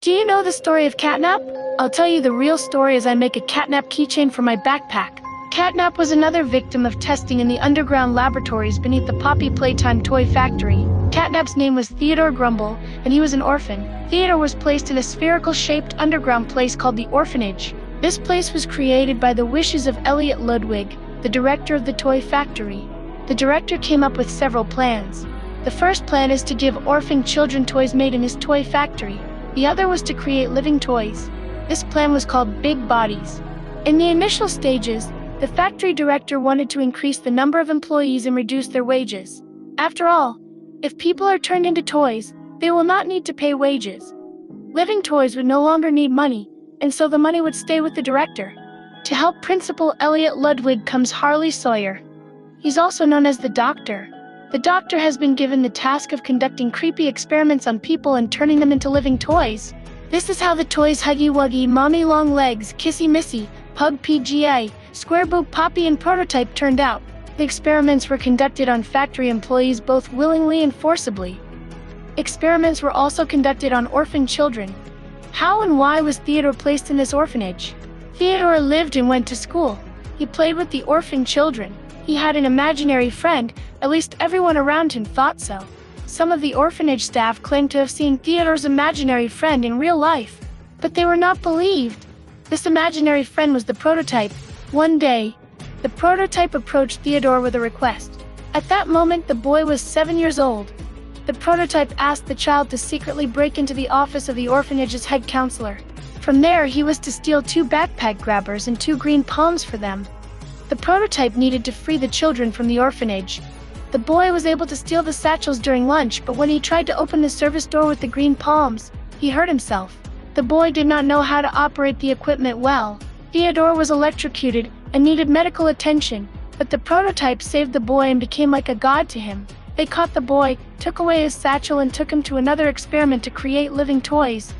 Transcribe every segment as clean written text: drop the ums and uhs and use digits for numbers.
Do you know the story of Catnap? I'll tell you the real story as I make a Catnap keychain for my backpack. Catnap was another victim of testing in the underground laboratories beneath the Poppy Playtime toy factory. Catnap's name was Theodore Grumble, and he was an orphan. Theodore was placed in a spherical-shaped underground place called the orphanage. This place was created by the wishes of Elliot Ludwig, the director of the toy factory. The director came up with several plans. The first plan is to give orphan children toys made in his toy factory. The other was to create living toys. This plan was called Big Bodies. In the initial stages, the factory director wanted to increase the number of employees and reduce their wages. After all, if people are turned into toys, they will not need to pay wages. Living toys would no longer need money, and so the money would stay with the director. To help Principal Elliot Ludwig comes Harley Sawyer. He's also known as the Doctor. The Doctor has been given the task of conducting creepy experiments on people and turning them into living toys. This is how the toys Huggy Wuggy, Mommy Long Legs, Kissy Missy, Pug PGA, Square Boob Poppy and Prototype turned out. The experiments were conducted on factory employees both willingly and forcibly. Experiments were also conducted on orphan children. How and why was Theodore placed in this orphanage? Theodore lived and went to school. He played with the orphan children. He had an imaginary friend, at least everyone around him thought so. Some of the orphanage staff claimed to have seen Theodore's imaginary friend in real life, but they were not believed. This imaginary friend was the Prototype. One day, the Prototype approached Theodore with a request. At that moment, the boy was 7 years old. The Prototype asked the child to secretly break into the office of the orphanage's head counselor. From there, he was to steal 2 backpack grabbers and 2 green palms for them. The Prototype needed to free the children from the orphanage. The boy was able to steal the satchels during lunch, but when he tried to open the service door with the green palms, he hurt himself. The boy did not know how to operate the equipment well. Theodore was electrocuted and needed medical attention, but the Prototype saved the boy and became like a god to him. They caught the boy, took away his satchel and took him to another experiment to create living toys.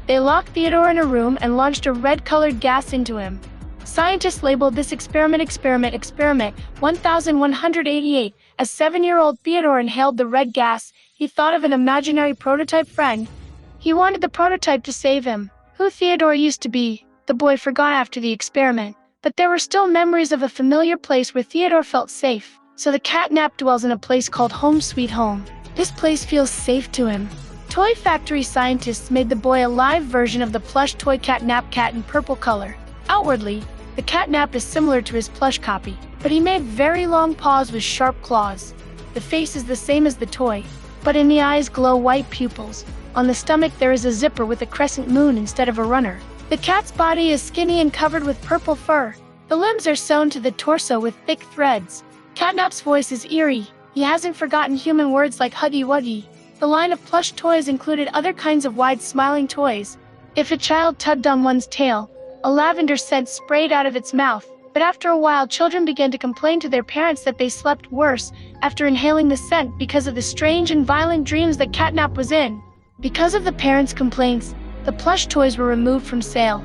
They locked Theodore in a room and launched a red-colored gas into him. Scientists labeled this experiment 1188. As 7-year-old Theodore inhaled the red gas, he thought of an imaginary Prototype friend. He wanted the Prototype to save him. Who Theodore used to be, the boy forgot after the experiment, but there were still memories of a familiar place where Theodore felt safe. So the Catnap dwells in a place called Home Sweet Home. This place feels safe to him. Toy factory scientists made the boy a live version of the plush toy Catnap cat in purple color. Outwardly, the Catnap is similar to his plush copy, but he made very long paws with sharp claws. The face is the same as the toy, but in the eyes glow white pupils. On the stomach there is a zipper with a crescent moon instead of a runner. The cat's body is skinny and covered with purple fur. The limbs are sewn to the torso with thick threads. Catnap's voice is eerie. He hasn't forgotten human words like Huggy Wuggy. The line of plush toys included other kinds of wide smiling toys. If a child tugged on one's tail, a lavender scent sprayed out of its mouth, but after a while children began to complain to their parents that they slept worse after inhaling the scent because of the strange and violent dreams that Catnap was in. Because of the parents' complaints, the plush toys were removed from sale.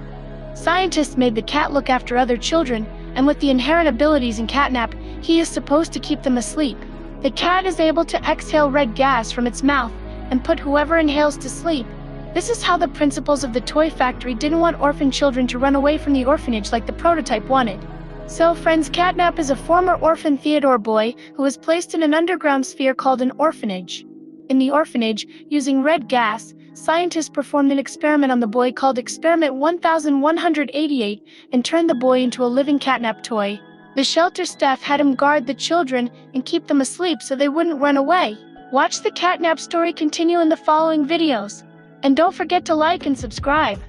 Scientists made the cat look after other children, and with the inherent abilities in Catnap, he is supposed to keep them asleep. The cat is able to exhale red gas from its mouth and put whoever inhales to sleep. This is how the principals of the toy factory didn't want orphan children to run away from the orphanage like the Prototype wanted. So friends, Catnap is a former orphan Theodore boy who was placed in an underground sphere called an orphanage. In the orphanage, using red gas, scientists performed an experiment on the boy called Experiment 1188 and turned the boy into a living Catnap toy. The shelter staff had him guard the children and keep them asleep so they wouldn't run away. Watch the Catnap story continue in the following videos. And don't forget to like and subscribe.